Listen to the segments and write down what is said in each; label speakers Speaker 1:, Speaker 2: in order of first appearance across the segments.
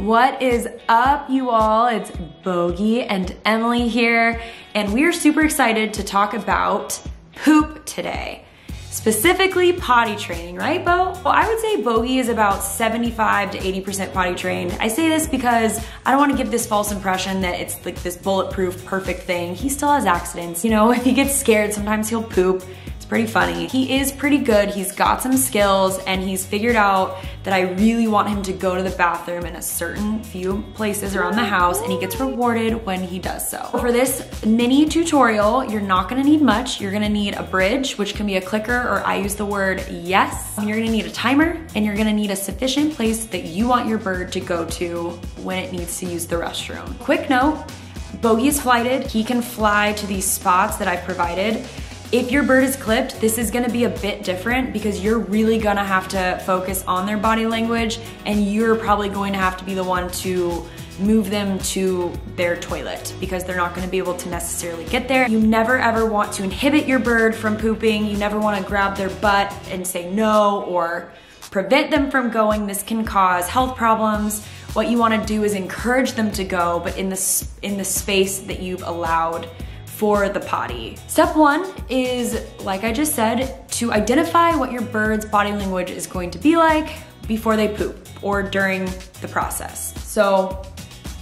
Speaker 1: What is up, you all? It's Bogey and Emily here, and we are super excited to talk about poop today. Specifically potty training, right, Bo? Well, I would say Bogey is about 75 to 80% potty trained. I say this because I don't want to give this false impression that it's like this bulletproof, perfect thing. He still has accidents. You know, if he gets scared, sometimes he'll poop. It's pretty funny. He is pretty good. He's got some skills, and he's figured out that I really want him to go to the bathroom in a certain few places around the house, and he gets rewarded when he does so. For this mini tutorial, you're not gonna need much. You're gonna need a bridge, which can be a clicker, or I use the word yes. You're gonna need a timer, and you're gonna need a sufficient place that you want your bird to go to when it needs to use the restroom. Quick note, Bogey is flighted. He can fly to these spots that I've provided. If your bird is clipped, this is gonna be a bit different because you're really gonna have to focus on their body language, and you're probably going to have to be the one to move them to their toilet because they're not gonna be able to necessarily get there. You never ever want to inhibit your bird from pooping. You never wanna grab their butt and say no or prevent them from going. This can cause health problems. What you wanna do is encourage them to go, but in the space that you've allowed for the potty. Step one is, like I just said, to identify what your bird's body language is going to be like before they poop or during the process. So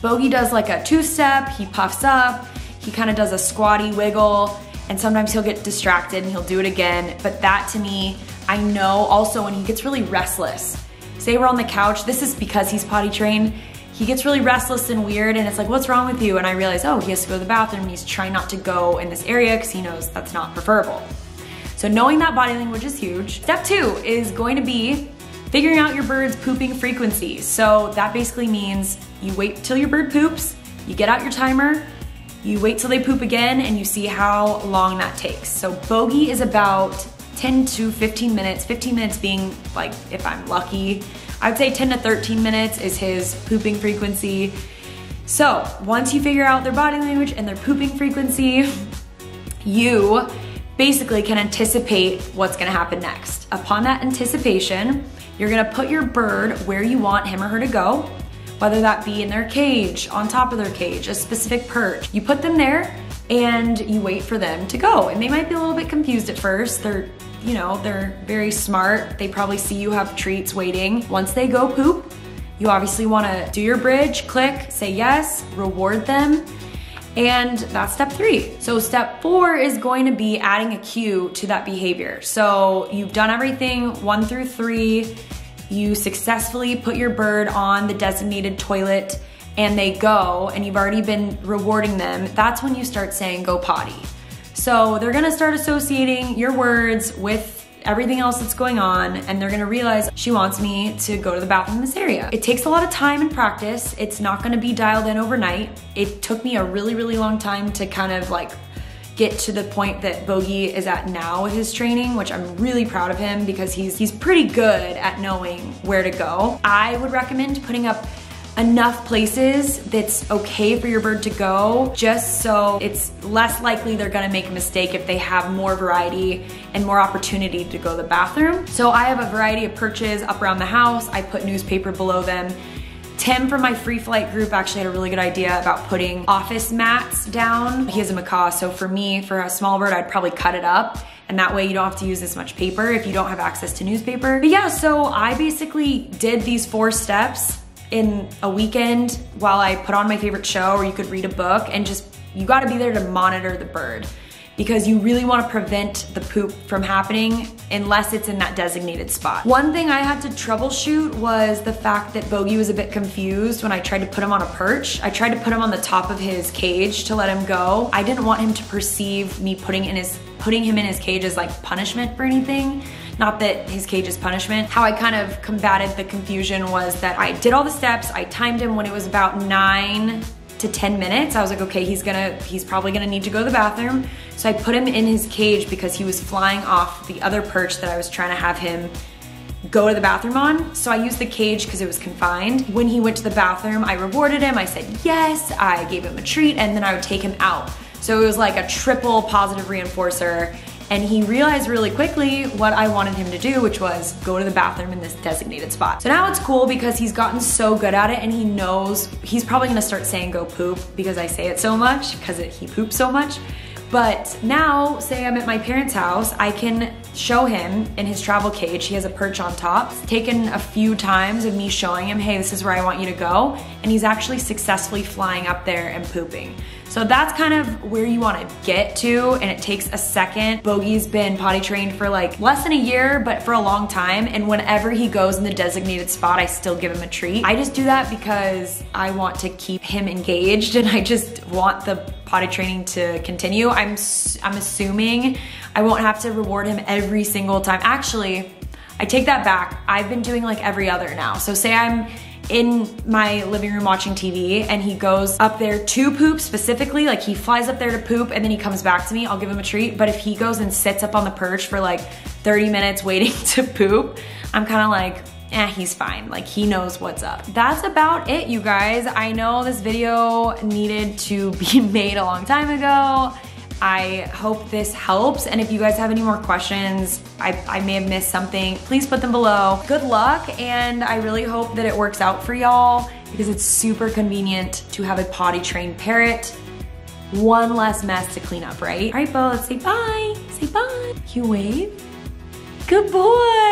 Speaker 1: Bogey does like a two-step, he puffs up, he kind of does a squatty wiggle, and sometimes he'll get distracted and he'll do it again. But that to me, I know also when he gets really restless. Say we're on the couch, this is because he's potty trained, he gets really restless and weird, and it's like, what's wrong with you? And I realize, oh, he has to go to the bathroom, and he's trying not to go in this area because he knows that's not preferable. So knowing that body language is huge. Step two is going to be figuring out your bird's pooping frequency. So that basically means you wait till your bird poops, you get out your timer, you wait till they poop again, and you see how long that takes. So Bogey is about 10 to 15 minutes, 15 minutes being like, if I'm lucky, I'd say 10 to 13 minutes is his pooping frequency. So once you figure out their body language and their pooping frequency, you basically can anticipate what's gonna happen next. Upon that anticipation, you're gonna put your bird where you want him or her to go, whether that be in their cage, on top of their cage, a specific perch. You put them there and you wait for them to go. And they might be a little bit confused at first. They're very smart. They probably see you have treats waiting. Once they go poop, you obviously wanna do your bridge, click, say yes, reward them, and that's step three. So step four is going to be adding a cue to that behavior. So you've done everything 1 through 3, you successfully put your bird on the designated toilet and they go, and you've already been rewarding them. That's when you start saying go potty. So they're gonna start associating your words with everything else that's going on, and they're gonna realize she wants me to go to the bathroom in this area. It takes a lot of time and practice. It's not gonna be dialed in overnight. It took me a really, really long time to kind of like get to the point that Bogey is at now with his training, which I'm really proud of him because he's pretty good at knowing where to go. I would recommend putting up enough places that's okay for your bird to go, just so it's less likely they're gonna make a mistake if they have more variety and more opportunity to go to the bathroom. So I have a variety of perches up around the house. I put newspaper below them. Tim from my free flight group actually had a really good idea about putting office mats down. He has a macaw, so for me, for a small bird, I'd probably cut it up, and that way you don't have to use as much paper if you don't have access to newspaper. But yeah, so I basically did these 4 steps in a weekend while I put on my favorite show, or you could read a book, and just, you gotta be there to monitor the bird because you really wanna prevent the poop from happening unless it's in that designated spot. One thing I had to troubleshoot was the fact that Bogey was a bit confused when I tried to put him on a perch. I tried to put him on the top of his cage to let him go. I didn't want him to perceive me putting him in his cage as like punishment for anything. Not that his cage is punishment. How I kind of combated the confusion was that I did all the steps, I timed him when it was about 9 to 10 minutes. I was like, okay, he's probably gonna need to go to the bathroom. So I put him in his cage because he was flying off the other perch that I was trying to have him go to the bathroom on. So I used the cage because it was confined. When he went to the bathroom, I rewarded him. I said yes, I gave him a treat, and then I would take him out. So it was like a triple positive reinforcer, And he realized really quickly what I wanted him to do, which was go to the bathroom in this designated spot. So now it's cool because he's gotten so good at it, and he knows he's probably gonna start saying go poop because I say it so much, because he poops so much. But now, say I'm at my parents' house, I can show him in his travel cage. He has a perch on top. It's taken a few times of me showing him, hey, this is where I want you to go. And he's actually successfully flying up there and pooping. So that's kind of where you want to get to, and it takes a second. Bogey's been potty trained for like less than a year, but for a long time. And whenever he goes in the designated spot, I still give him a treat. I just do that because I want to keep him engaged, and I just want the potty training to continue. I'm assuming I won't have to reward him every single time. Actually, I take that back. I've been doing like every other now. So say I'm in my living room watching TV and he goes up there to poop specifically, like he flies up there to poop and then he comes back to me, I'll give him a treat. But if he goes and sits up on the perch for like 30 minutes waiting to poop, I'm kind of like, he's fine. Like, he knows what's up. That's about it, you guys. I know this video needed to be made a long time ago. I hope this helps, and if you guys have any more questions, I may have missed something, please put them below. Good luck, and I really hope that it works out for y'all, because it's super convenient to have a potty trained parrot. One less mess to clean up, right? All right, Bo, let's say bye. Say bye. You wave. Good boy.